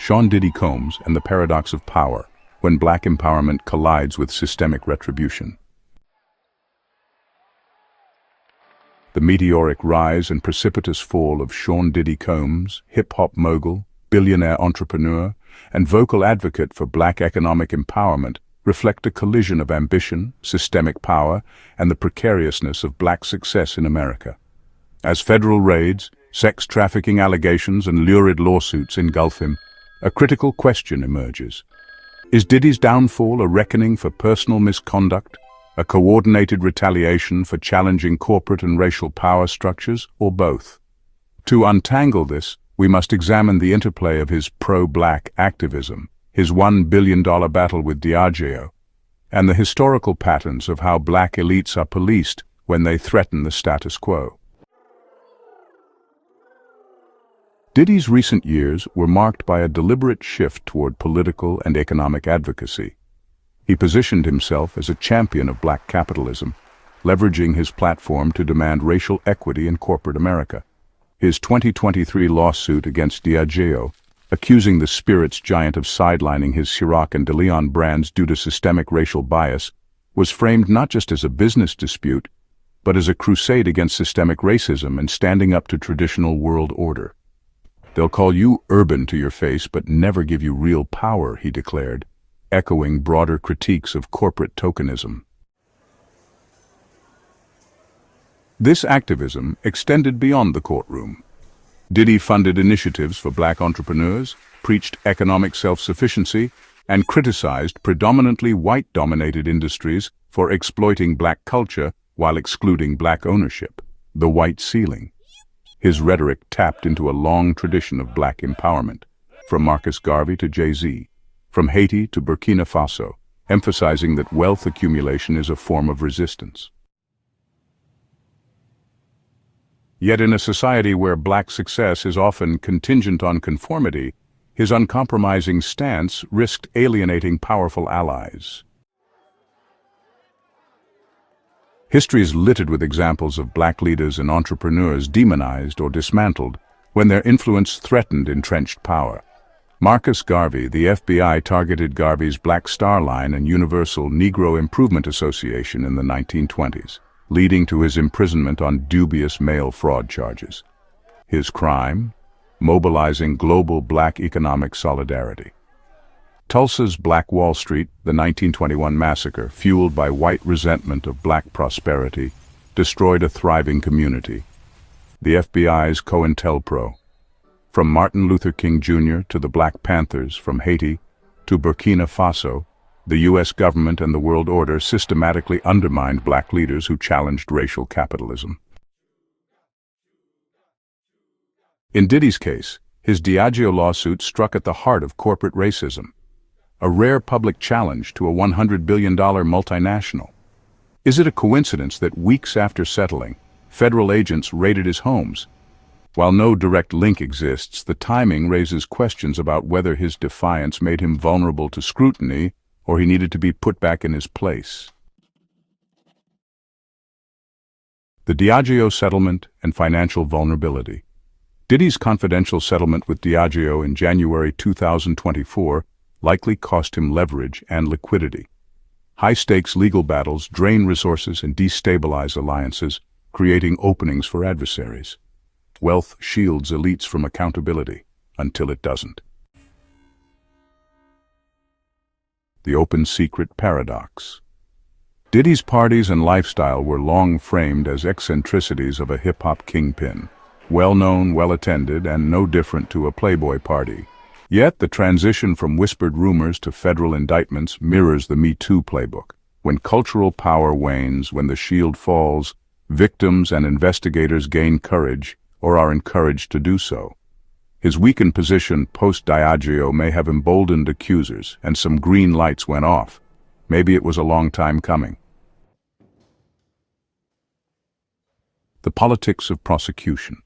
Sean Diddy Combs and the Paradox of Power, when black empowerment collides with systemic retribution. The meteoric rise and precipitous fall of Sean Diddy Combs, hip-hop mogul, billionaire entrepreneur, and vocal advocate for black economic empowerment reflect a collision of ambition, systemic power, and the precariousness of black success in America. As federal raids, sex trafficking allegations, and lurid lawsuits engulf him, a critical question emerges. Is Diddy's downfall a reckoning for personal misconduct, a coordinated retaliation for challenging corporate and racial power structures, or both? To untangle this, we must examine the interplay of his pro-black activism, his $1 billion battle with Diageo, and the historical patterns of how black elites are policed when they threaten the status quo. Diddy's recent years were marked by a deliberate shift toward political and economic advocacy. He positioned himself as a champion of black capitalism, leveraging his platform to demand racial equity in corporate America. His 2023 lawsuit against Diageo, accusing the spirits giant of sidelining his Ciroc and De Leon brands due to systemic racial bias, was framed not just as a business dispute, but as a crusade against systemic racism and standing up to traditional world order. "They'll call you urban to your face, but never give you real power," he declared, echoing broader critiques of corporate tokenism. This activism extended beyond the courtroom. Diddy funded initiatives for black entrepreneurs, preached economic self-sufficiency, and criticized predominantly white-dominated industries for exploiting black culture while excluding black ownership, the white ceiling. His rhetoric tapped into a long tradition of black empowerment, from Marcus Garvey to Jay-Z, from Haiti to Burkina Faso, emphasizing that wealth accumulation is a form of resistance. Yet in a society where black success is often contingent on conformity, his uncompromising stance risked alienating powerful allies. History is littered with examples of black leaders and entrepreneurs demonized or dismantled when their influence threatened entrenched power. Marcus Garvey, the FBI targeted Garvey's Black Star Line and Universal Negro Improvement Association in the 1920s, leading to his imprisonment on dubious mail fraud charges. His crime? Mobilizing global black economic solidarity. Tulsa's Black Wall Street, the 1921 massacre, fueled by white resentment of black prosperity, destroyed a thriving community. The FBI's COINTELPRO. From Martin Luther King Jr. to the Black Panthers, from Haiti to Burkina Faso, the U.S. government and the world order systematically undermined black leaders who challenged racial capitalism. In Diddy's case, his Diageo lawsuit struck at the heart of corporate racism, a rare public challenge to a $100 billion multinational. Is it a coincidence that weeks after settling, federal agents raided his homes? While no direct link exists, the timing raises questions about whether his defiance made him vulnerable to scrutiny or he needed to be put back in his place. The Diageo settlement and financial vulnerability. Diddy's confidential settlement with Diageo in January 2024 likely cost him leverage and liquidity. High-stakes legal battles drain resources and destabilize alliances, creating openings for adversaries. Wealth shields elites from accountability, until it doesn't. The open secret paradox. Diddy's parties and lifestyle were long framed as eccentricities of a hip-hop kingpin, well-known, well-attended, and no different to a Playboy party. Yet the transition from whispered rumors to federal indictments mirrors the Me Too playbook. When cultural power wanes, when the shield falls, victims and investigators gain courage, or are encouraged to do so. His weakened position post-Diageo may have emboldened accusers, and some green lights went off. Maybe it was a long time coming. The politics of prosecution.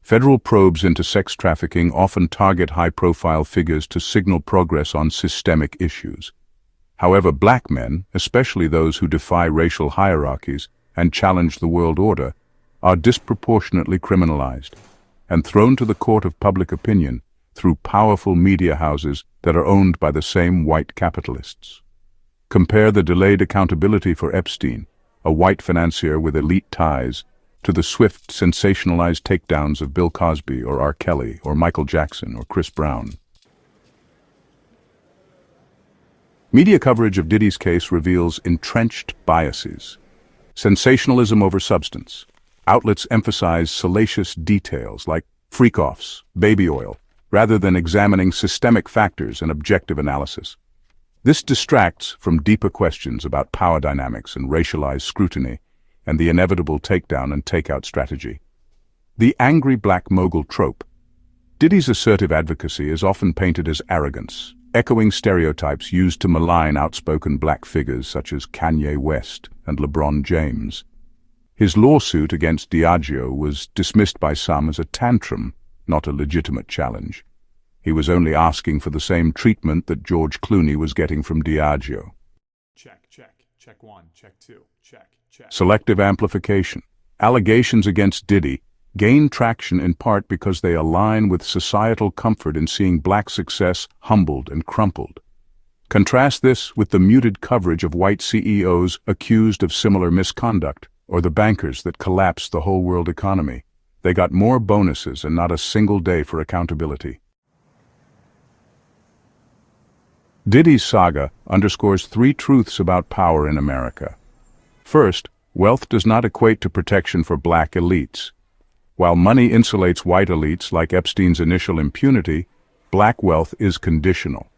Federal probes into sex trafficking often target high-profile figures to signal progress on systemic issues. However, black men, especially those who defy racial hierarchies and challenge the world order, are disproportionately criminalized and thrown to the court of public opinion through powerful media houses that are owned by the same white capitalists. Compare the delayed accountability for Epstein, a white financier with elite ties, to the swift, sensationalized takedowns of Bill Cosby or R. Kelly or Michael Jackson or Chris Brown. Media coverage of Diddy's case reveals entrenched biases. Sensationalism over substance. Outlets emphasize salacious details like freak-offs, baby oil, rather than examining systemic factors and objective analysis. This distracts from deeper questions about power dynamics and racialized scrutiny and the inevitable takedown and takeout strategy. The angry black mogul trope. Diddy's assertive advocacy is often painted as arrogance, echoing stereotypes used to malign outspoken black figures such as Kanye West and LeBron James. His lawsuit against Diageo was dismissed by some as a tantrum, not a legitimate challenge. He was only asking for the same treatment that George Clooney was getting from Diageo. Check one, check two, check. Selective amplification. Allegations against Diddy gain traction in part because they align with societal comfort in seeing black success humbled and crumpled. Contrast this with the muted coverage of white CEOs accused of similar misconduct, or the bankers that collapsed the whole world economy. They got more bonuses and not a single day for accountability. Diddy's saga underscores three truths about power in America. First, wealth does not equate to protection for black elites. While money insulates white elites like Epstein's initial impunity, black wealth is conditional.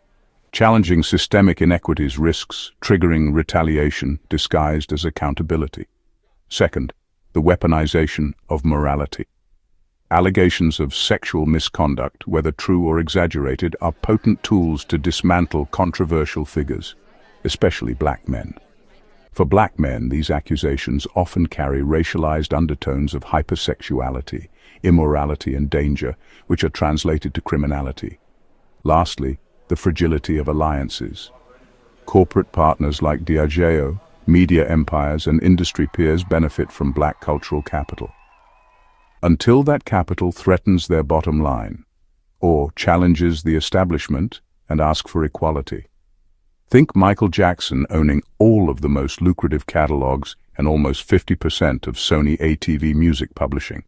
Challenging systemic inequities risks triggering retaliation disguised as accountability. Second, the weaponization of morality. Allegations of sexual misconduct, whether true or exaggerated, are potent tools to dismantle controversial figures, especially black men. For black men, these accusations often carry racialized undertones of hypersexuality, immorality, and danger, which are translated to criminality. Lastly, the fragility of alliances. Corporate partners like Diageo, media empires, and industry peers benefit from black cultural capital. Until that capital threatens their bottom line, or challenges the establishment and asks for equality. Think Michael Jackson owning all of the most lucrative catalogs and almost 50% of Sony ATV music publishing.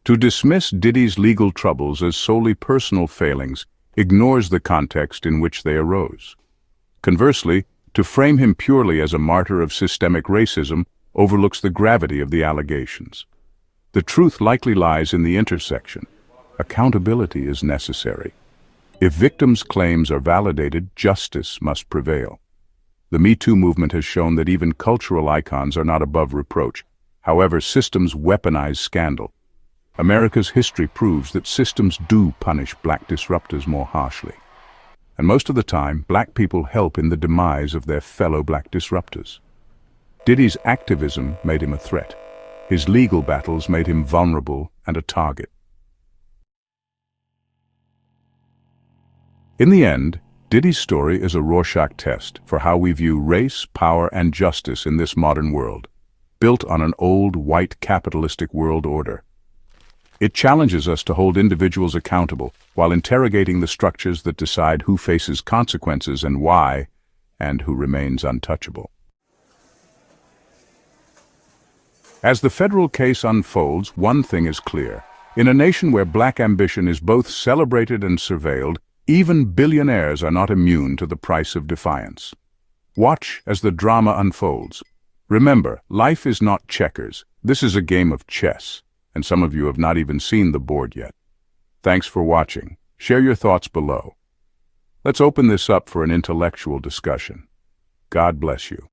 To dismiss Diddy's legal troubles as solely personal failings ignores the context in which they arose. Conversely, to frame him purely as a martyr of systemic racism overlooks the gravity of the allegations. The truth likely lies in the intersection. Accountability is necessary. If victims' claims are validated, justice must prevail. The Me Too movement has shown that even cultural icons are not above reproach. However, systems weaponize scandal. America's history proves that systems do punish black disruptors more harshly. And most of the time, black people help in the demise of their fellow black disruptors. Diddy's activism made him a threat. His legal battles made him vulnerable and a target. In the end, Diddy's story is a Rorschach test for how we view race, power, and justice in this modern world, built on an old, white, capitalistic world order. It challenges us to hold individuals accountable while interrogating the structures that decide who faces consequences and why, and who remains untouchable. As the federal case unfolds, one thing is clear. In a nation where black ambition is both celebrated and surveilled, even billionaires are not immune to the price of defiance. Watch as the drama unfolds. Remember, life is not checkers. This is a game of chess, and some of you have not even seen the board yet. Thanks for watching. Share your thoughts below. Let's open this up for an intellectual discussion. God bless you.